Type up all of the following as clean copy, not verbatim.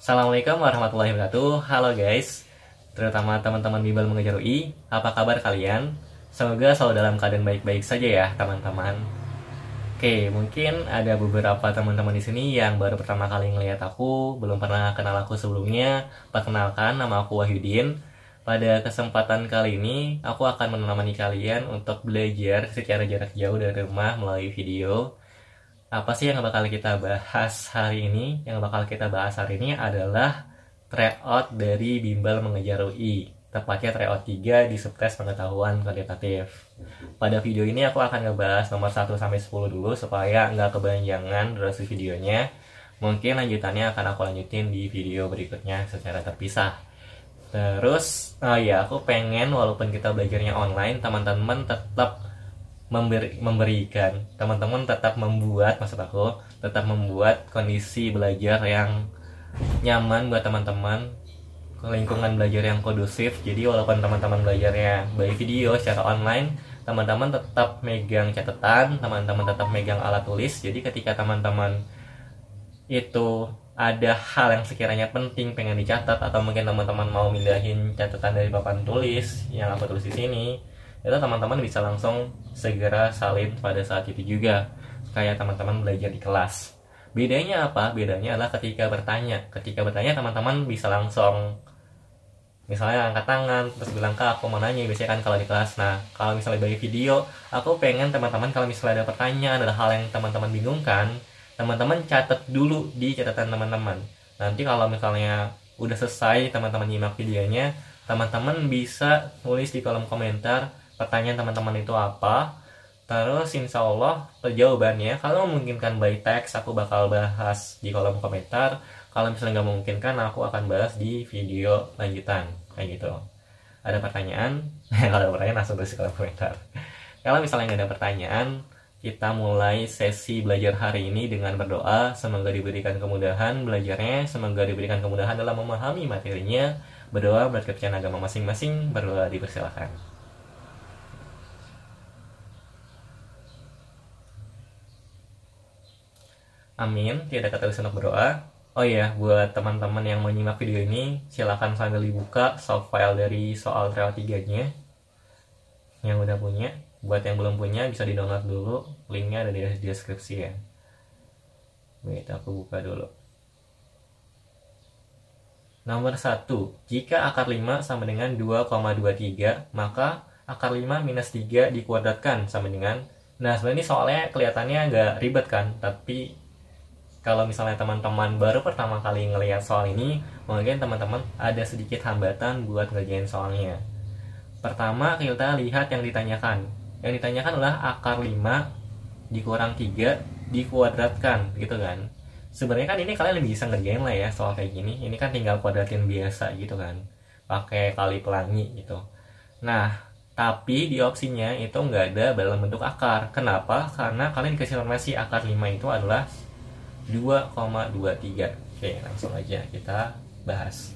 Assalamualaikum warahmatullahi wabarakatuh. Halo guys, terutama teman-teman Bimbel Mengejar UI. Apa kabar kalian? Semoga selalu dalam keadaan baik-baik saja ya teman-teman. Oke, mungkin ada beberapa teman-teman di sini yang baru pertama kali ngelihat aku, belum pernah kenal aku sebelumnya. Perkenalkan, nama aku Wahyudin. Pada kesempatan kali ini, aku akan menemani kalian untuk belajar secara jarak jauh dari rumah melalui video. Apa sih yang bakal kita bahas hari ini? Yang bakal kita bahas hari ini adalah tryout dari Bimbel Mengejar UI, tepatnya tryout 3 di subtes pengetahuan kuantitatif. Pada video ini aku akan ngebahas nomor 1 sampai 10 dulu supaya nggak kepanjangan durasi videonya. Mungkin lanjutannya akan aku lanjutin di video berikutnya secara terpisah. Terus, aku pengen walaupun kita belajarnya online, teman-teman tetap memberikan, teman-teman tetap membuat, maksud aku tetap membuat kondisi belajar yang nyaman buat teman-teman, lingkungan belajar yang kondusif. Jadi walaupun teman-teman belajarnya by video secara online, teman-teman tetap megang catatan, teman-teman tetap megang alat tulis. Jadi ketika teman-teman itu ada hal yang sekiranya penting pengen dicatat, atau mungkin teman-teman mau mindahin catatan dari papan tulis yang aku tulis di sini, itu teman-teman bisa langsung segera salin pada saat itu juga, kayak teman-teman belajar di kelas. Bedanya apa? Bedanya adalah ketika bertanya teman-teman bisa langsung misalnya angkat tangan terus bilang, "Kak, aku mau nanya." Biasanya kan kalau di kelas. Nah, kalau misalnya bagi video, aku pengen teman-teman kalau misalnya ada pertanyaan, ada hal yang teman-teman bingungkan, teman-teman catat dulu di catatan teman-teman. Nanti kalau misalnya udah selesai teman-teman nyimak videonya, teman-teman bisa tulis di kolom komentar pertanyaan teman-teman itu apa. Terus insya Allah jawabannya, kalau memungkinkan by text, aku bakal bahas di kolom komentar. Kalau misalnya nggak memungkinkan, aku akan bahas di video lanjutan, kayak gitu. Ada pertanyaan? Kalau ada pertanyaan langsung tulis di kolom komentar. Kalau misalnya nggak ada pertanyaan, kita mulai sesi belajar hari ini dengan berdoa. Semoga diberikan kemudahan belajarnya, semoga diberikan kemudahan dalam memahami materinya. Berdoa buat kepercayaan agama masing-masing. Berdoa, dipersilakan. Amin. Tidak kata untuk berdoa. Oh iya, buat teman-teman yang menyimak video ini, silakan sambil dibuka soft file dari soal tryout 3-nya yang udah punya. Buat yang belum punya bisa di-download dulu, linknya ada di deskripsi ya. Wait, aku buka dulu. Nomor 1, jika akar 5 sama dengan 2,23, maka akar 5 minus 3 dikuadratkan sama dengan. Nah, sebenarnya ini soalnya kelihatannya agak ribet kan, tapi kalau misalnya teman-teman baru pertama kali ngelihat soal ini, mungkin teman-teman ada sedikit hambatan buat ngerjain soalnya. Pertama, kita lihat yang ditanyakan. Yang ditanyakan adalah akar 5 dikurang 3 dikuadratkan, gitu kan. Sebenarnya kan ini kalian lebih bisa ngerjain lah ya soal kayak gini. Ini kan tinggal kuadratin biasa gitu kan, pakai kali pelangi gitu. Nah, tapi di opsinya itu nggak ada dalam bentuk akar. Kenapa? Karena kalian dikasih informasi akar 5 itu adalah 2,23. Oke, langsung aja kita bahas.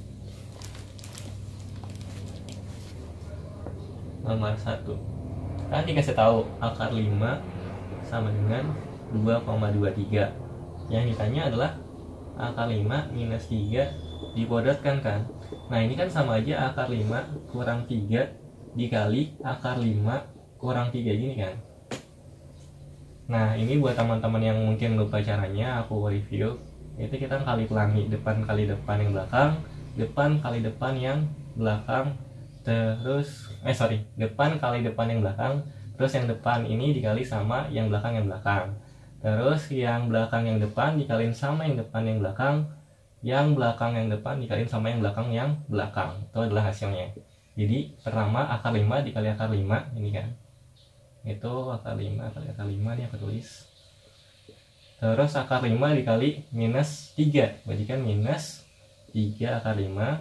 Nomor 1, kan dikasih tahu akar 5 sama dengan 2,23. Yang ditanya adalah akar 5 minus 3 dikuadratkan kan. Nah, ini kan sama aja akar 5 kurang 3 dikali akar 5 kurang 3 gini kan. Nah, ini buat teman-teman yang mungkin lupa caranya, aku review. Itu kita kali pelangi, depan kali depan yang belakang, depan kali depan yang belakang, depan kali depan yang belakang, terus yang depan ini dikali sama yang belakang terus yang belakang yang depan dikaliin sama yang depan yang belakang yang depan dikaliin sama yang belakang. Itu adalah hasilnya. Jadi pertama akar 5 dikali akar 5 ini kan, itu akar 5 kali akar 5 nih aku tulis. Terus akar 5 dikali minus 3, berarti kan minus 3 akar 5.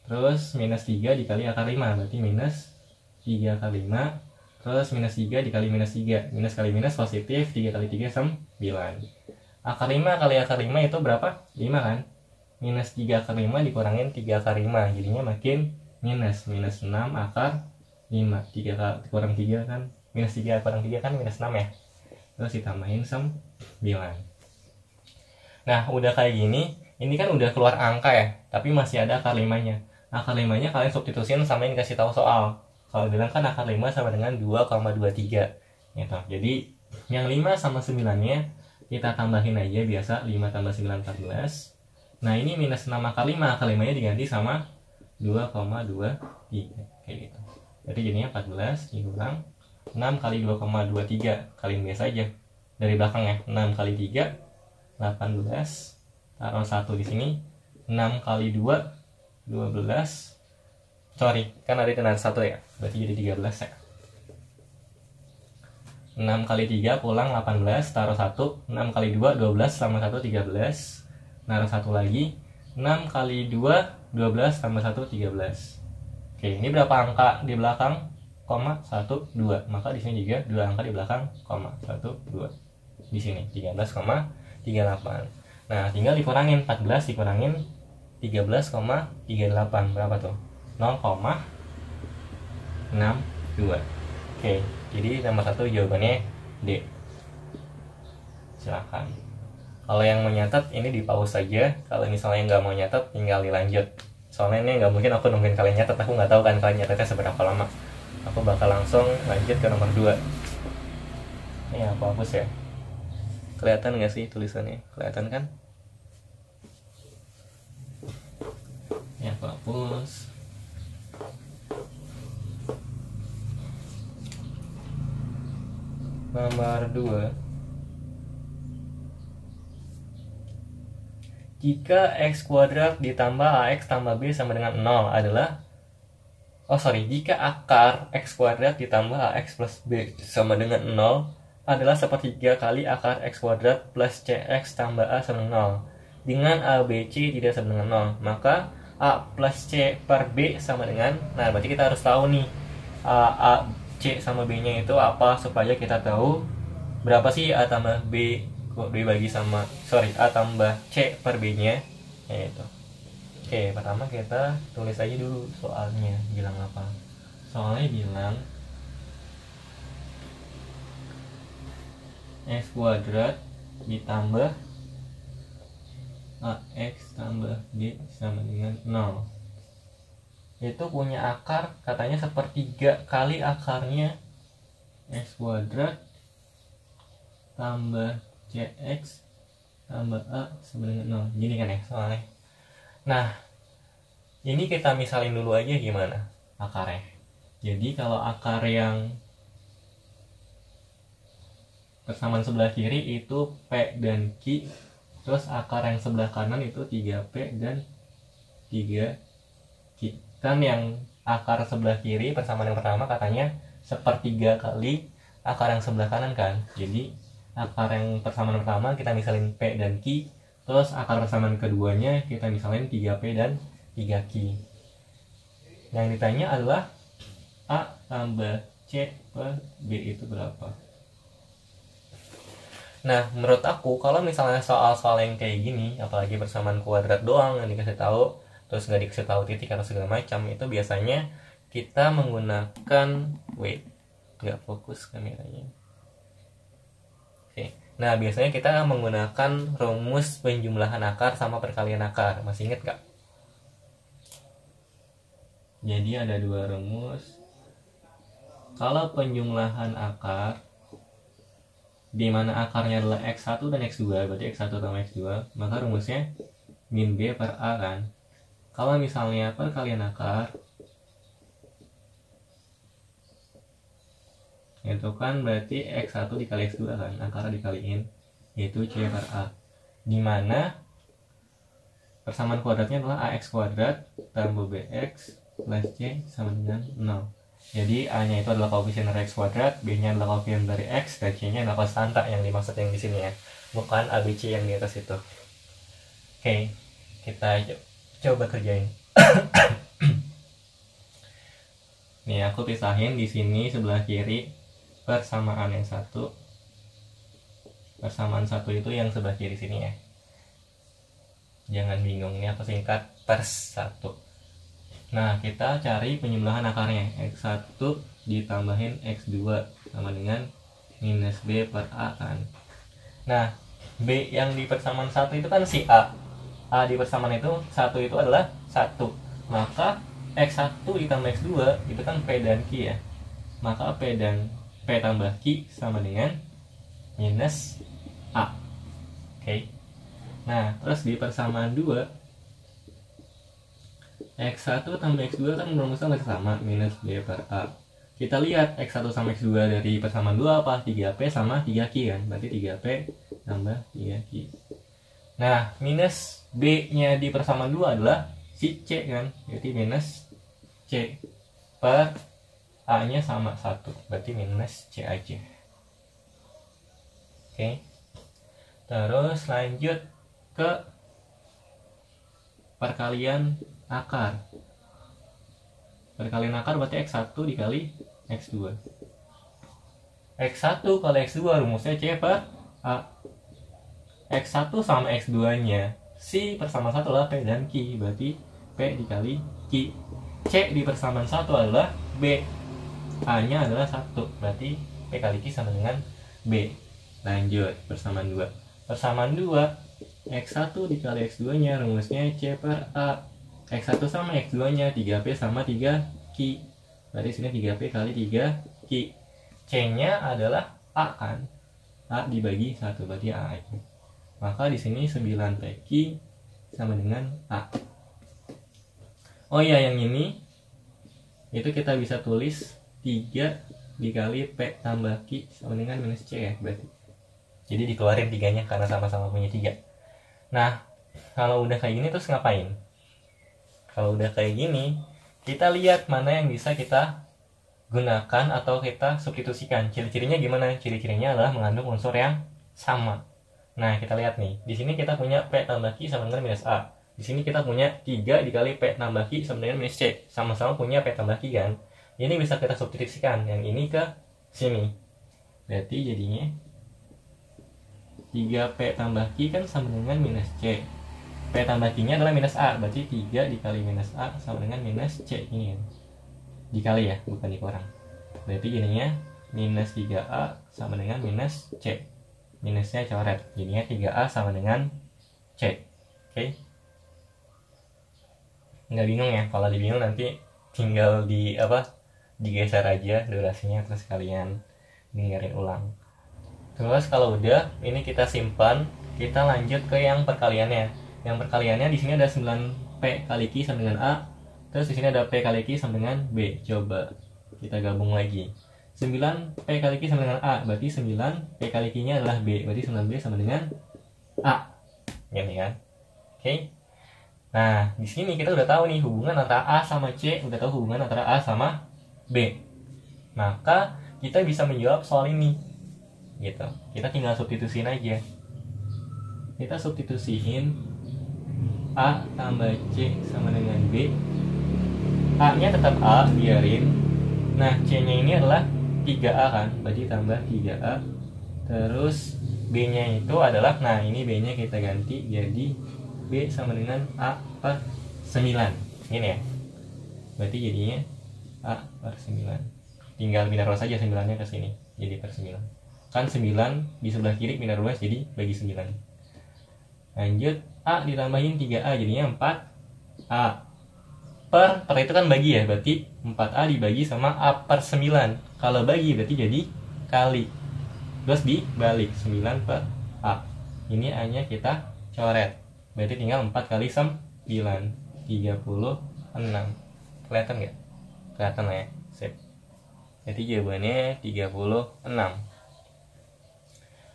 Terus minus 3 dikali akar 5, berarti minus 3 akar 5. Terus minus 3 dikali minus 3, minus kali minus positif, 3 kali 3 9. Akar 5 kali akar 5 itu berapa? 5 kan. Minus 3 akar 5 dikurangin 3 akar 5, jadinya makin minus 6 akar 5. 3 kurang 3 kan, minus 3 kurang 3 kan minus 6 ya. Terus ditambahin 9. Nah, udah kayak gini, ini kan udah keluar angka ya, tapi masih ada akar 5-nya. Akar 5-nya kalian substitusin sama yang dikasih tahu soal. Kalau bilang kan akar 5 sama dengan 2,23 gitu. Jadi yang 5 sama 9-nya kita tambahin aja biasa, 5 tambah 9 14. Nah ini minus 6 akar 5, akar 5-nya diganti sama 2,23 kayak gitu. Jadi jadinya 14 dikurang 6 kali 2,23, kalian biasa aja dari belakang ya. 6 kali 3 18, taruh 1 di sini. 6 kali 2 12. Sorry, kan ada tenar 1 ya, berarti jadi 13 ya. 6 kali 3 pulang 18, taruh 1. 6 kali 2 12 sama 1 13. Naruh 1 lagi. 6 kali 2 12 tambah 1 13. Oke, ini berapa angka di belakang? Koma 1 2. Maka di sini juga 2 angka di belakang, koma 1 2. Di sini 13,38. Nah, tinggal dikurangin 14 dikurangin 13,38 berapa tuh? 0,62. Oke, jadi nomor 1 jawabannya D. Silakan. Kalau yang mau nyatet ini di pause saja. Kalau misalnya nggak mau nyatet tinggal dilanjut. Soalnya ini nggak mungkin aku nungguin kalian nyatet. Aku nggak tahu kan kalian nyatetnya seberapa lama. Aku bakal langsung lanjut ke nomor 2. Ini aku hapus ya. Kelihatan nggak sih tulisannya? Kelihatan kan? Ini aku hapus. Nomor 2. Jika x kuadrat ditambah ax tambah b sama dengan 0 adalah jika akar x kuadrat ditambah ax plus b sama dengan 0 adalah sepertiga kali akar x kuadrat plus cx tambah a sama dengan 0. Dengan a, b, c tidak sama dengan 0, maka a plus c per b sama dengan, nah berarti kita harus tahu nih a, c sama b nya itu apa, supaya kita tahu berapa sih a tambah b, B bagi sama, A tambah C per B nya yaitu. Oke, pertama kita tulis aja dulu soalnya bilang apa. Soalnya bilang x kuadrat ditambah ax tambah b sama dengan 0 itu punya akar katanya sepertiga kali akarnya x kuadrat tambah cx tambah a sama dengan 0. Gini kan ya soalnya. Nah, ini kita misalin dulu aja gimana akarnya. Jadi kalau akar yang persamaan sebelah kiri itu P dan Q, terus akar yang sebelah kanan itu 3P dan 3Q. Kan yang akar sebelah kiri persamaan yang pertama katanya sepertiga kali akar yang sebelah kanan kan. Jadi akar yang persamaan pertama kita misalin P dan Q, terus akar persamaan keduanya kita misalin 3P dan 3Q. Yang ditanya adalah A tambah C per B itu berapa. Nah, menurut aku kalau misalnya soal-soal yang kayak gini, apalagi persamaan kuadrat doang yang dikasih tahu, terus nggak dikasih tahu titik atau segala macam, itu biasanya kita menggunakan nggak fokus kameranya. Nah, biasanya kita menggunakan rumus penjumlahan akar sama perkalian akar. Masih inget gak? Jadi ada dua rumus. Kalau penjumlahan akar, di mana akarnya adalah x1 dan x2, berarti x1 tambah x2, maka rumusnya min b per a kan. Kalau misalnya perkalian akar, itu kan berarti x1 dikali x2 kan, akarnya dikaliin, yaitu c per a, dimana persamaan kuadratnya adalah ax kuadrat tambah bx plus c sama dengan 0. Jadi a nya itu adalah koefisien dari x kuadrat, b nya adalah koefisien dari x, dan c nya adalah konstanta yang dimaksud yang di sini ya, bukan abc yang di atas itu. Oke, kita coba kerjain. Nih aku pisahin di sini sebelah kiri persamaan yang satu, persamaan satu itu yang sebelah kiri sini ya, jangan bingung, ini aku singkat pers 1. Nah, kita cari penjumlahan akarnya, x1 ditambahin x2 sama dengan minus b per a kan. Nah, b yang di persamaan satu itu kan si a, A di persamaan itu 1 itu adalah 1. Maka X1 ditambah X2 itu kan P dan Q ya. Maka P tambah Q sama dengan minus A. Oke. Nah, terus di persamaan 2 X1 tambah X2 kan merumuskan sama minus B per A. Kita lihat X1 sama X2 dari persamaan 2 apa? 3P sama 3Q kan. Berarti 3P tambah 3Q. Nah, minus B-nya di persamaan 2 adalah si C kan. Jadi minus C per A-nya sama 1. Berarti minus C aja. Oke. Terus lanjut ke perkalian akar. Perkalian akar berarti X1 dikali X2. X1 kali X2 rumusnya C per A. X1 sama X2 nya si persamaan 1 adalah P dan Q. Berarti P dikali Q. C di persamaan 1 adalah B. A nya adalah 1. Berarti P kali Q sama dengan B. Lanjut persamaan 2. Persamaan 2 X1 dikali X2 nya rumusnya C per A. X1 sama X2 nya 3P sama 3Q. Berarti sini 3P kali 3Q. C nya adalah A kan. A dibagi 1 berarti A aja. Maka di sini 9PQ sama dengan A. Oh iya, yang ini itu kita bisa tulis 3 dikali P tambah Q sama dengan minus C ya berarti. Jadi dikeluarin 3-nya karena sama-sama punya 3. Nah, kalau udah kayak gini terus ngapain? Kalau udah kayak gini, kita lihat mana yang bisa kita gunakan atau kita substitusikan. Ciri-cirinya gimana? Ciri-cirinya adalah mengandung unsur yang sama. Nah, kita lihat nih. Di sini kita punya P tambah Q sama dengan minus A. Di sini kita punya 3 dikali P tambah Q sama dengan minus C. Sama-sama punya P tambah Q kan. Ini bisa kita substitusikan. Yang ini ke sini. Berarti jadinya 3P tambah Q kan sama dengan minus C. P tambah Q-nya adalah minus A. Berarti 3 dikali minus A sama dengan minus C. Ini kan. Dikali ya, bukan dikurang. Berarti jadinya minus 3A sama dengan minus C. Minusnya coret. Jadinya 3A sama dengan C. Oke. Nggak bingung ya. Kalau dibingung nanti tinggal digeser aja durasinya, terus kalian dengerin ulang. Terus kalau udah, ini kita simpan. Kita lanjut ke yang perkaliannya. Yang perkaliannya di sini ada 9P kali Q sama dengan A. Terus di sini ada P kali Q sama dengan B. Coba kita gabung lagi. 9P kali Q sama dengan A. Berarti 9P kali Q-nya adalah B. Berarti 9B sama dengan A. Gini kan? Oke. Nah, di sini kita udah tahu nih hubungan antara A sama C. Udah tahu hubungan antara A sama B. Maka kita bisa menjawab soal ini. Gitu. Kita tinggal substitusiin aja. Kita substitusiin A tambah C sama dengan B. A nya tetap A, biarin. Nah, C nya ini adalah 3A kan, berarti tambah 3A. Terus B nya itu adalah, nah ini B nya kita ganti jadi B sama dengan A per 9. Ini ya. Berarti jadinya A per 9. Tinggal pindah ruas saja 9 nya ke sini, jadi per 9. Kan 9 di sebelah kiri pindah ruas, jadi bagi 9. Lanjut, A ditambahin 3A jadinya 4A. Per itu kan bagi ya, berarti 4A dibagi sama A per 9. Kalau bagi berarti jadi kali. Terus dibalik 9 per A. Ini A nya kita coret. Berarti tinggal 4 kali 9, 36. Kelihatan nggak? Kelihatan ya, sip. Jadi jawabannya 36.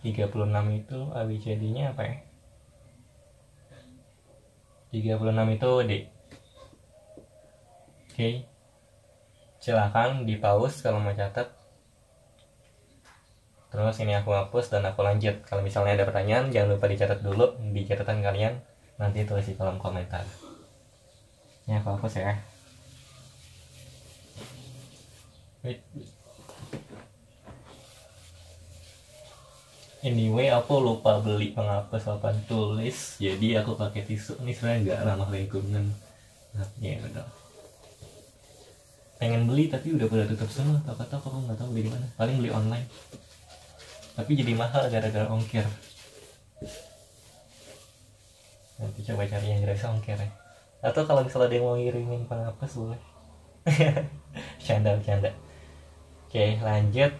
36 itu ABCD-nya apa ya? 36 itu D. Oke. Silakan di pause kalau mau catat. Terus ini aku hapus dan aku lanjut. Kalau misalnya ada pertanyaan, jangan lupa dicatat dulu di catatan kalian. Nanti tulis di kolom komentar. Ini aku hapus ya. Anyway, aku lupa beli penghapus papan tulis, jadi aku pakai tisu. Ini sebenarnya nggak ramah lingkungan. Nah, ya udah. Pengen beli tapi udah pada tutup semua. Tahu-tahu aku nggak tahu beli di mana. Paling beli online. Tapi jadi mahal gara-gara ongkir. Nanti coba cari yang gratis ongkir ya. Atau kalau misalnya ada yang mau ngirimin penghapus boleh. Bercanda. Oke, lanjut.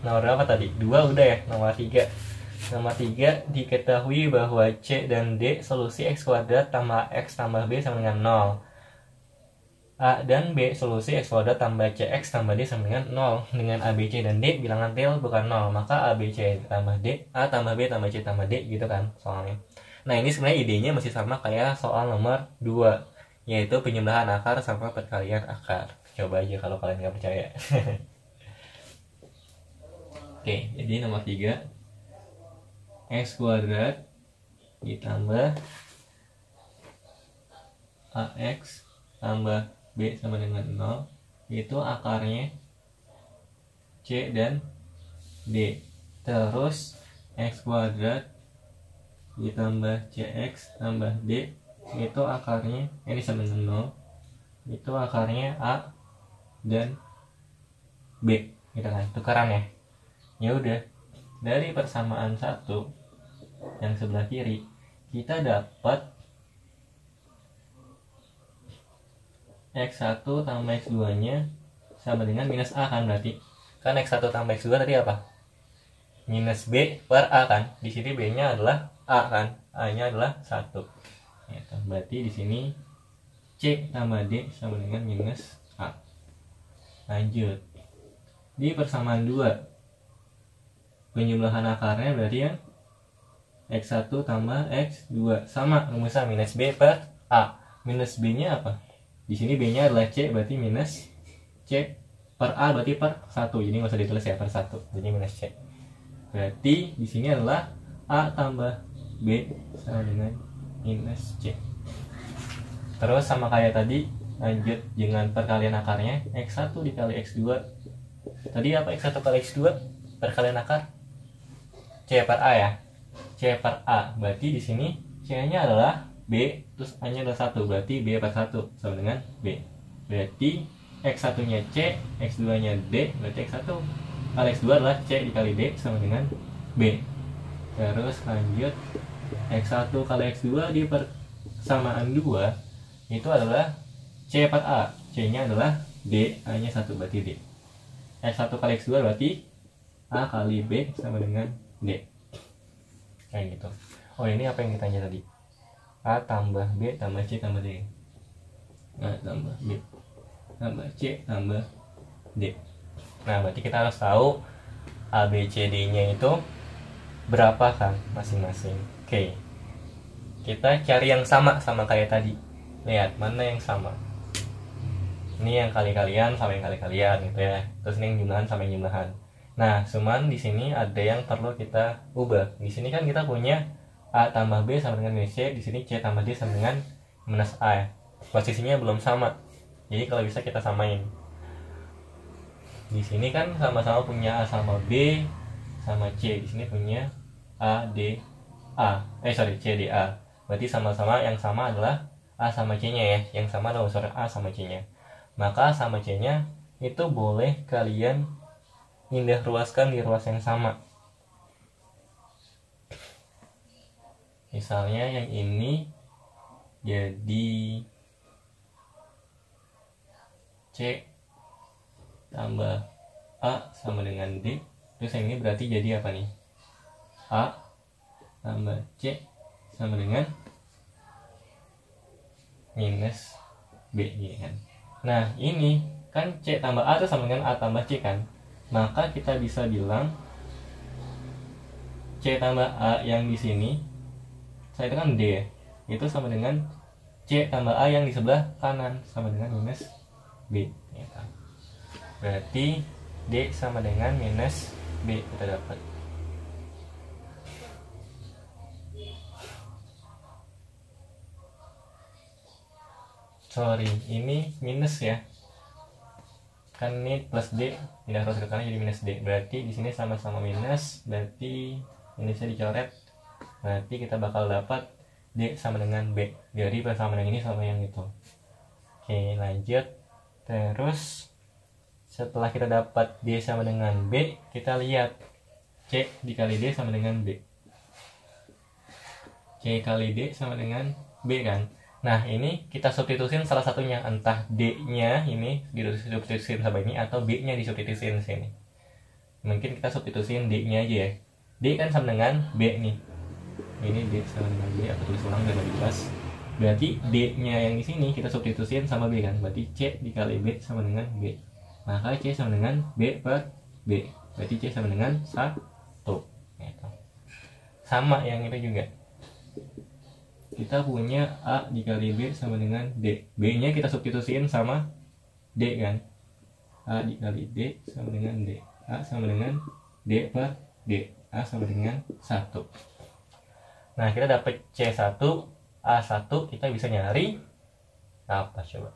Nomor berapa tadi? 2 udah ya. Nomor 3. Nomor 3, diketahui bahwa C dan D solusi X kuadrat tambah X tambah B sama dengan 0. A dan B solusi X kuadrat tambah CX tambah D sama dengan 0. Dengan A, B, C, dan D bilangan real bukan 0. Maka A, B, C tambah D, A tambah B tambah C tambah D gitu kan soalnya. Nah ini sebenarnya idenya masih sama kayak soal nomor 2, yaitu penjumlahan akar sama perkalian akar. Coba aja kalau kalian nggak percaya. Oke, jadi nomor 3, X kuadrat ditambah AX tambah B sama dengan 0, itu akarnya C dan D. Terus X kuadrat ditambah CX tambah D, itu akarnya ini sama dengan 0, itu akarnya A dan B gitu kan, tukeran ya. Ya udah, dari persamaan 1 yang sebelah kiri kita dapat X1 tambah X2 nya sama dengan minus A kan, berarti kan X1 tambah X2 tadi apa? Minus B per A kan. Di sini B nya adalah A kan, A nya adalah 1 gitu. Berarti di sini C tambah D sama dengan minus A. Lanjut, di persamaan 2 penjumlahan akarnya berarti yang X1 tambah X2 sama rumusnya minus B per A. Minus B nya apa? Di sini B nya adalah C, berarti minus C per A berarti per 1. Jadi nggak usah ditulis ya per 1. Jadi minus C. Berarti di sini adalah A tambah B sama dengan minus C. Terus sama kayak tadi, lanjut dengan perkalian akarnya X1 dikali X2. Tadi apa X1 kali X2? Perkalian akar C per A ya. C per A, berarti di sini C-nya adalah B, terus A-nya adalah 1, berarti B per 1 sama dengan B. Berarti X1-nya C, X2-nya D, berarti X1 kali X2 adalah C dikali D sama dengan B. Terus lanjut, X1 kali X2 di persamaan 2 itu adalah C per A, C-nya adalah D, A-nya 1, berarti D. X1 kali X2 berarti A kali B sama dengan D. Kayak gitu. Oh ini apa yang ditanya tadi? A tambah B tambah C tambah D. A tambah B tambah C tambah D. Nah berarti kita harus tahu A, B, C, D nya itu berapa kan masing-masing. Oke, kita cari yang sama kayak tadi. Lihat mana yang sama. Ini yang kali-kalian sama yang kali-kalian gitu ya. Terus ini yang jumlahan sama yang jumlahan. Nah, cuman di sini ada yang perlu kita ubah. Di sini kan kita punya A tambah B sama dengan minus C, di sini C tambah D sama dengan minus A. Posisinya belum sama. Jadi kalau bisa kita samain. Di sini kan sama-sama punya A sama B sama C. Di sini punya A D A. C D A. Berarti sama-sama yang sama adalah A sama C-nya ya. Yang sama adalah unsur A sama C-nya. Maka A sama C-nya itu boleh kalian indah ruaskan di ruas yang sama. Misalnya yang ini jadi C tambah A sama dengan D. Terus yang ini berarti jadi apa nih? A tambah C sama dengan minus B ya kan. Nah ini kan C tambah A itu sama dengan A tambah C kan. Maka kita bisa bilang C tambah A yang di sini, saya itu kan D ya, itu sama dengan C tambah A yang di sebelah kanan sama dengan minus B ya kan. Berarti D sama dengan minus B kita dapat. Sorry, ini minus ya. Kan ini plus D tidak harus ke kanan jadi minus D. Berarti di sini sama-sama minus, berarti minusnya dicoret. Berarti kita bakal dapat D sama dengan B. Dari persamaan yang ini sama yang itu. Oke, lanjut. Terus setelah kita dapat D sama dengan B, kita lihat C dikali D sama dengan B. C kali D sama dengan B kan. Nah ini kita substitusin salah satunya, entah D-nya ini disubstitusin sama ini atau B-nya disubstitusin sini. Mungkin kita substitusin D-nya aja ya. D kan sama dengan B nih. Ini D sama dengan B, aku tulis ulang biar lebih jelas. Berarti D-nya yang di sini kita substitusin sama B kan. Berarti C dikali B sama dengan B. Maka C sama dengan B per B. Berarti C sama dengan 1. Gitu. Sama yang itu juga. Kita punya A dikali B sama dengan D. B-nya kita substitusiin sama D kan. A dikali D sama dengan D. A sama dengan D per D. A sama dengan 1. Nah, kita dapat C1, A1, kita bisa nyari apa coba?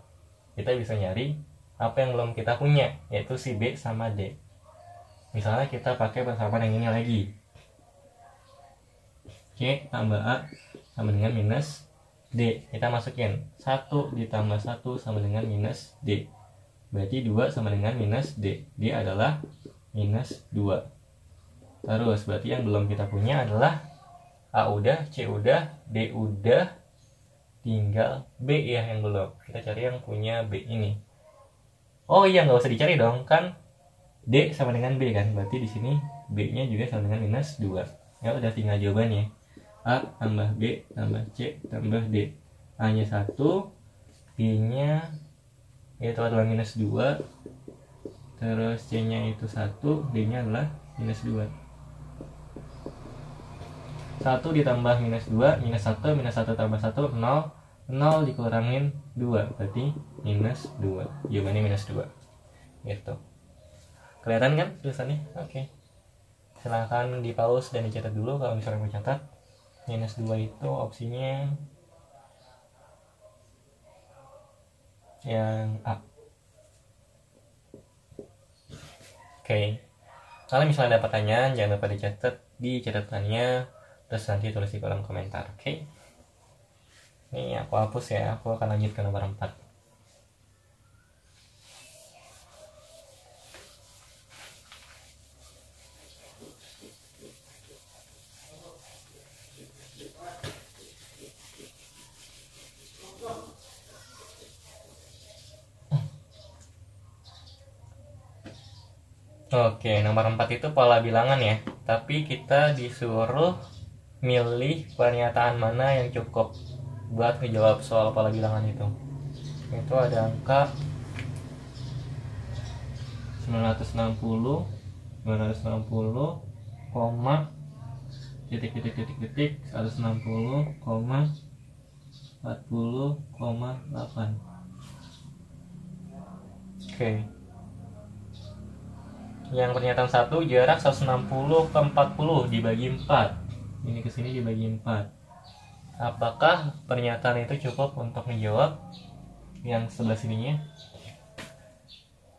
Kita bisa nyari apa yang belum kita punya, yaitu si B sama D. Misalnya kita pakai persamaan yang ini lagi. C tambah A sama dengan minus D. Kita masukin 1 ditambah 1 sama dengan minus D. Berarti 2 sama dengan minus D. D adalah minus 2. Terus berarti yang belum kita punya adalah A udah, C udah, D udah, tinggal B ya yang belum. Kita cari yang punya B ini. Oh iya, nggak usah dicari dong, kan D sama dengan B kan. Berarti di sini B-nya juga sama dengan minus 2. Ya udah, tinggal jawabannya. A tambah B tambah C tambah D. A-nya 1, B-nya itu adalah minus 2, terus C-nya itu 1, D-nya adalah minus 2. 1 ditambah minus 2, minus 1, minus 1 tambah 1, 0, 0 dikurangin 2, berarti minus 2. Jawabannya minus 2. Gitu. Kelihatan kan tulisannya? Oke. Silahkan di pause dan dicatat dulu kalau misalnya mau catat. Minus 2 itu opsinya yang A. Oke. Kalau misalnya ada pertanyaan, jangan lupa dicatat di catatannya, terus nanti tulis di kolom komentar. Oke. Ini aku hapus ya, aku akan lanjut ke nomor 4. Oke, nomor 4 itu pola bilangan ya. Tapi kita disuruh milih pernyataan mana yang cukup buat menjawab soal pola bilangan itu. Itu ada angka 960, koma titik 160, 40,8. Oke. Yang pernyataan 1, jarak 160 ke 40 dibagi 4. Ini ke sini dibagi 4. Apakah pernyataan itu cukup untuk menjawab yang sebelah sininya?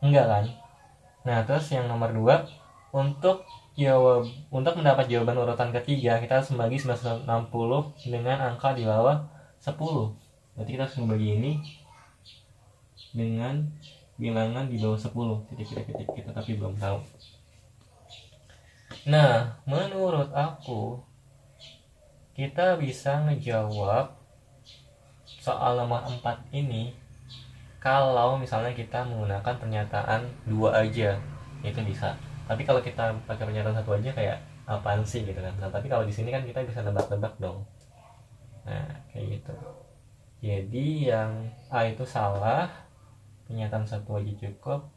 Enggak kan? Nah, terus yang nomor 2, untuk mendapat jawaban urutan ketiga, kita harus membagi 960 dengan angka di bawah 10. Berarti kita harus membagi ini dengan bilangan di bawah 10 titik kita tapi belum tahu. Nah, menurut aku kita bisa ngejawab soal nomor 4 ini kalau misalnya kita menggunakan pernyataan 2 aja, itu bisa. Tapi kalau kita pakai pernyataan 1 aja kayak apaan sih gitu kan. Nah, tapi kalau di sini kan kita bisa nebak-nebak dong. Nah, kayak gitu. Jadi yang A itu salah, pernyataan 1 aja cukup.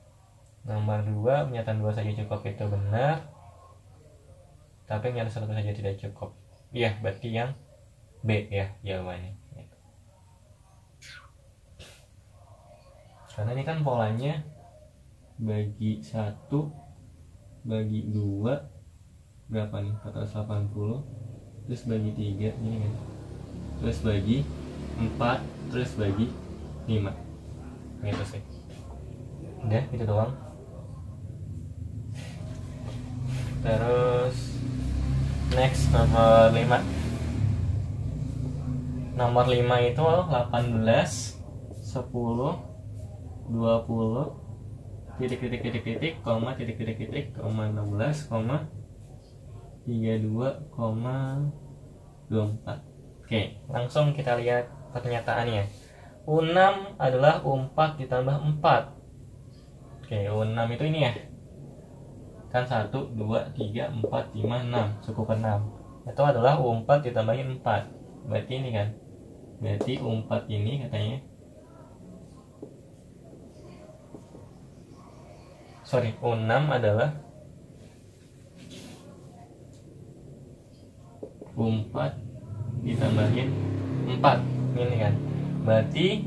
Nomor 2, pernyataan 2 saja cukup, itu benar. Tapi pernyataan 1 saja tidak cukup. Iya, berarti yang B ya jawabannya. Karena ini kan polanya bagi 1 bagi 2 berapa nih? 480. Terus bagi 3 ini kan. Terus bagi 4, terus bagi 5. Gitu sih. Udah, gitu doang. Terus next nomor 5. Nomor 5 itu 18, 10, 20, koma 16, 32,24. Oke, langsung kita lihat pernyataannya. U6 adalah U4 ditambah 4. Oke, U6 itu ini ya. Kan 1, 2, 3, 4, 5, 6. Cukup 6. Itu adalah U4 ditambahin 4. Berarti ini kan. Berarti U4 ini katanya. Sorry, U6 adalah U4 ditambahin 4. Ini kan. Berarti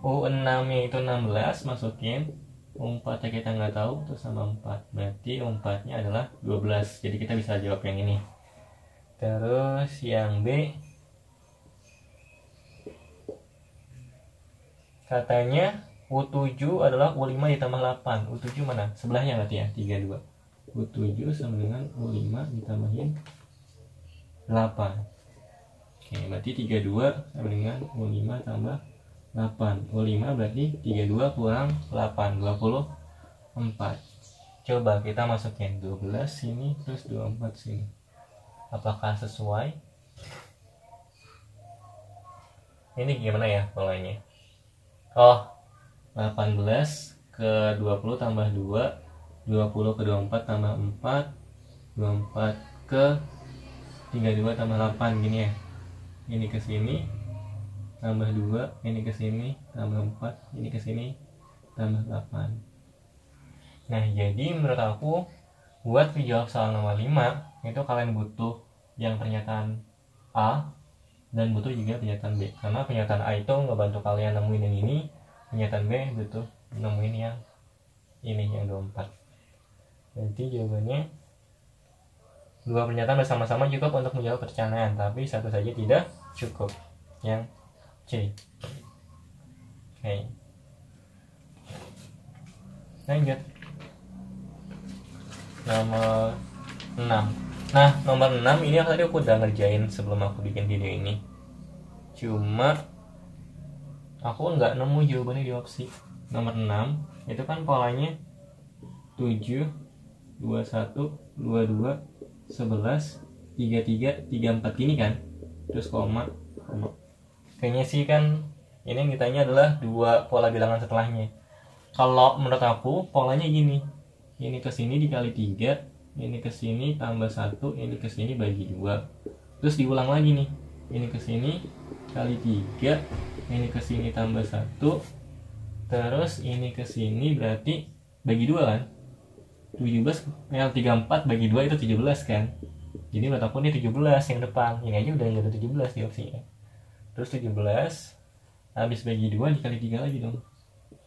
U6 nya itu 16, masukin U4 nya kita nggak tahu, terus sama 4. Berarti U4 nya adalah 12. Jadi kita bisa jawab yang ini. Terus yang B, katanya U7 adalah U5 ditambah 8. U7 mana? Sebelahnya berarti ya, 32. U7 sama dengan U5 ditambahin 8. Oke, berarti 32 sama dengan U5 tambah 8. U5 berarti 32 kurang 8, 24. Coba kita masukin 12 sini, terus 24 sini. Apakah sesuai? Ini gimana ya polanya? Oh, 18 ke 20 tambah 2, 20 ke 24 tambah 4, 24 ke 32 tambah 8, gini ya. Ini ke sini tambah 2, ini ke sini tambah 4, ini ke sini tambah 8. Nah, jadi menurut aku buat dijawab soal nomor 5 itu kalian butuh yang pernyataan A dan butuh juga pernyataan B. Karena pernyataan A itu ngebantu kalian nemuin yang ini, pernyataan B butuh nemuin yang ini, yang 24. Jadi jawabannya dua pernyataan bersama-sama cukup untuk menjawab perencanaan, tapi satu saja tidak cukup, yang C. Oke. Lanjut. Nomor 6. Nah, nomor 6 ini tadi aku udah ngerjain sebelum aku bikin video ini. Cuma aku nggak nemu jawabannya di opsi. Nomor 6 itu kan polanya 7, 21, 22, 11, 33, 34 gini kan. Terus koma. Kayaknya sih kan ini yang ditanya adalah dua pola bilangan setelahnya. Kalau menurut aku polanya gini. Ini ke sini dikali 3, ini ke sini tambah 1, ini ke sini bagi 2. Terus diulang lagi nih. Ini ke sini kali 3, ini ke sini tambah 1. Terus ini ke sini berarti bagi 2 kan? 17 34 bagi 2 itu 17 kan? Jadi menurut aku ini 17 yang depan. Ini aja udah ada 17 di opsinya. Terus 17 habis bagi 2 dikali 3 lagi dong.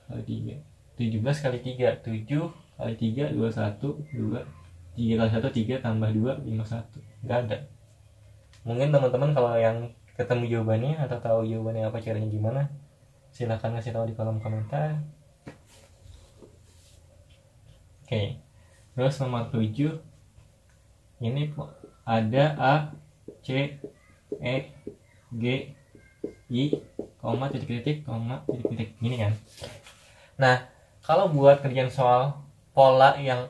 Kali 3. 17 kali 3, 7 kali 3, 21, 2, 3 kali 1, 3 tambah 2, 51. Gak ada. Mungkin teman-teman kalau yang ketemu jawabannya atau tahu jawabannya apa, caranya gimana, silahkan kasih tahu di kolom komentar. Oke. Terus nomor 7 ini ada A, C, E, G, I, koma, titik-titik, koma, titik-titik. Gini kan. Nah, kalau buat kerjaan soal pola yang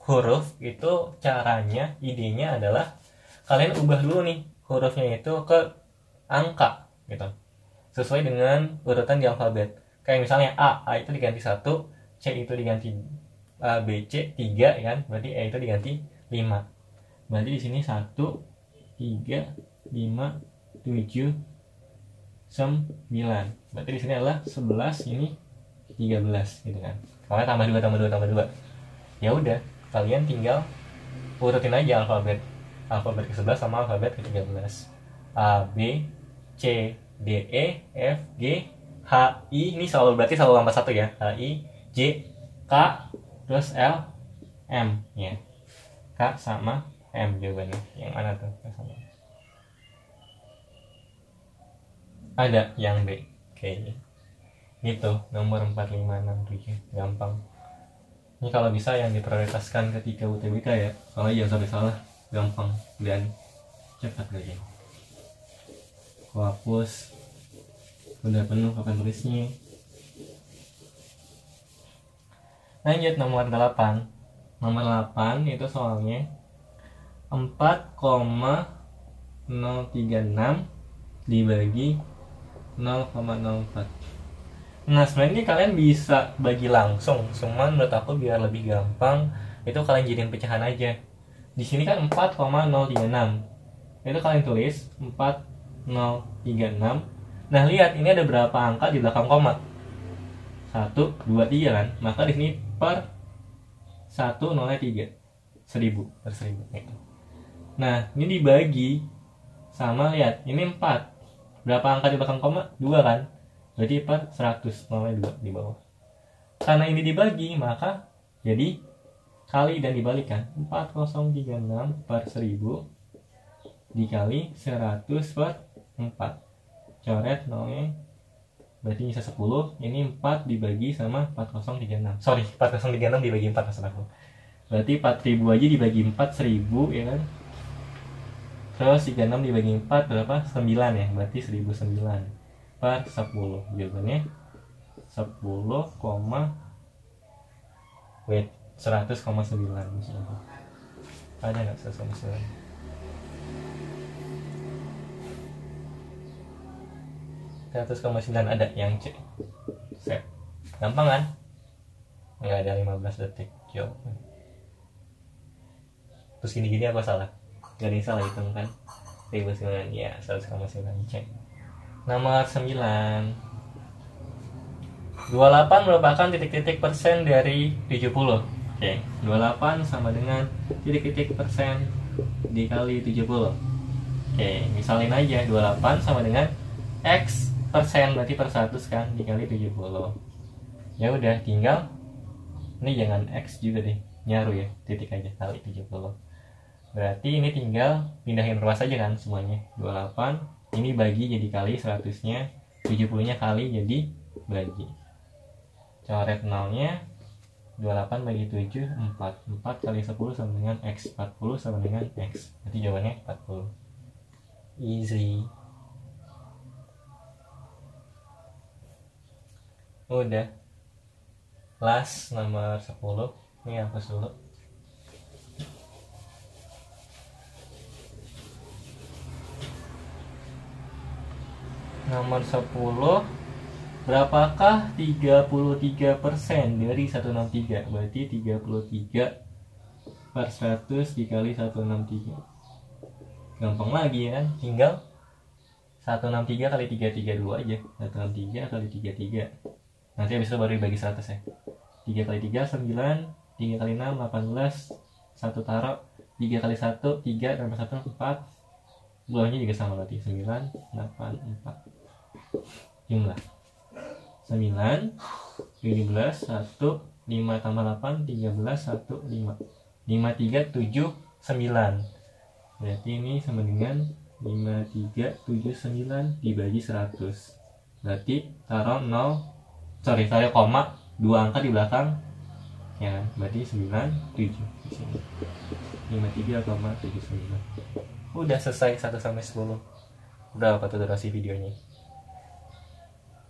huruf itu caranya, idenya adalah kalian ubah dulu nih hurufnya itu ke angka gitu, sesuai dengan urutan di alfabet. Kayak misalnya A itu diganti 1, C itu diganti B, C 3 kan, berarti E itu diganti 5. Berarti di sini 1, 3, 5, 7, 9. Berarti di sini adalah 11, ini 13 gitu kan. Kalau tambah 2 tambah 2 tambah 2. Ya udah, kalian tinggal urutin aja alfabet ke-11 sama alfabet ke-13. A, B, C, D, E, F, G, H, I. Ini berarti selalu tambah 1 ya. H, I, J, K, terus L, M ya. K sama M jawabannya. Yang mana tuh? Ada yang B. Oke. Gitu, nomor 4, 5, 6, 7. Gampang. Ini kalau bisa yang diprioritaskan ketika UTBK ya. Soalnya jangan sampai salah. Gampang dan cepat aja. Aku hapus. Udah penuh papan tulisnya. Lanjut nomor 8. Nomor 8 itu soalnya 4,036 dibagi 0,04. Nah sebenarnya kalian bisa bagi langsung, cuman menurut aku biar lebih gampang itu kalian jadiin pecahan aja. Di sini kan 4,036, itu kalian tulis 4036. Nah lihat ini ada berapa angka di belakang koma, 1, 2, 3 kan, maka di sini per 103, 1000 per 1000 gitu. Nah ini dibagi sama, lihat ini 4, berapa angka di belakang koma, 2 kan, berarti per 100, 0,2 di bawah. Karena ini dibagi maka jadi kali dan dibalikan, 4036 per 1000 dikali 100 per 4, coret nolnya, berarti bisa 10. Ini 4 dibagi sama 4036, sorry 4036 dibagi 4 maksud aku, berarti 4000 aja dibagi 4 1000 ya kan. Terus 36 dibagi 4 berapa? 9 ya, berarti 1009 per 10. Jawabannya 10, 100,9 misalnya. Ada nggak 100,9? 100,9 ada yang C. Set. Gampang kan? Nggak ada 15 detik. Yo. Terus gini-gini aku salah? Gak ada yang salah hitung kan? 1009 ya, 100,9 C. Nomor 9. 28 merupakan titik-titik persen dari 70. Oke, 28 sama dengan titik-titik persen dikali 70. Oke, misalin aja 28 sama dengan X persen, berarti per 100 kan, dikali 70. Ya udah, tinggal ini jangan X juga deh, nyaru ya, titik aja kali 70. Berarti ini tinggal pindahin ruas aja kan semuanya. 28 ini bagi jadi kali 100-nya, 70-nya kali jadi bagi. Coret nolnya, 28 bagi 7, 4. 4 kali 10 sama dengan X. 40 sama dengan X. Berarti jawabannya 40. Easy. Udah. Last nomor 10. Ini hapus dulu. Nomor 10. Berapakah 33% dari 163? Berarti 33 per 100 dikali 163. Gampang lagi ya kan? Tinggal 163 kali 332 aja. 163 kali 33. Nanti habis itu baru dibagi 100 ya. 3 kali 3 9, 3 kali 6 18, 1 taruh, 3 kali 1 3, tambah 1 4. Bawahnya juga sama berarti 9 8 4. Jumlah 9 17 1 5 tambah 8 13 1 5 5 3 7 9. Berarti ini sama dengan 5 3 7 9 dibagi 100. Berarti taruh 0, sorry taruh koma 2 angka di belakang ya kan? Berarti 9 7 di sini. 53,79. Udah selesai 1 sampai 10. Berapa tuh durasi videonya?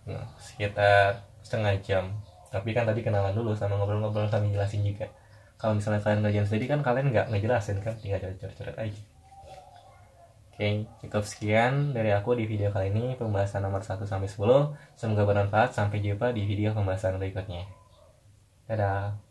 Nah, sekitar setengah jam. Tapi kan tadi kenalan dulu sama ngobrol-ngobrol sambil jelasin juga. Kalau misalnya kalian ngerjain sendiri kan kalian nggak ngejelasin kan, tinggal coret-coret aja. Oke, cukup sekian dari aku di video kali ini, pembahasan nomor 1 sampai 10. Semoga bermanfaat. Sampai jumpa di video pembahasan berikutnya. Dadah.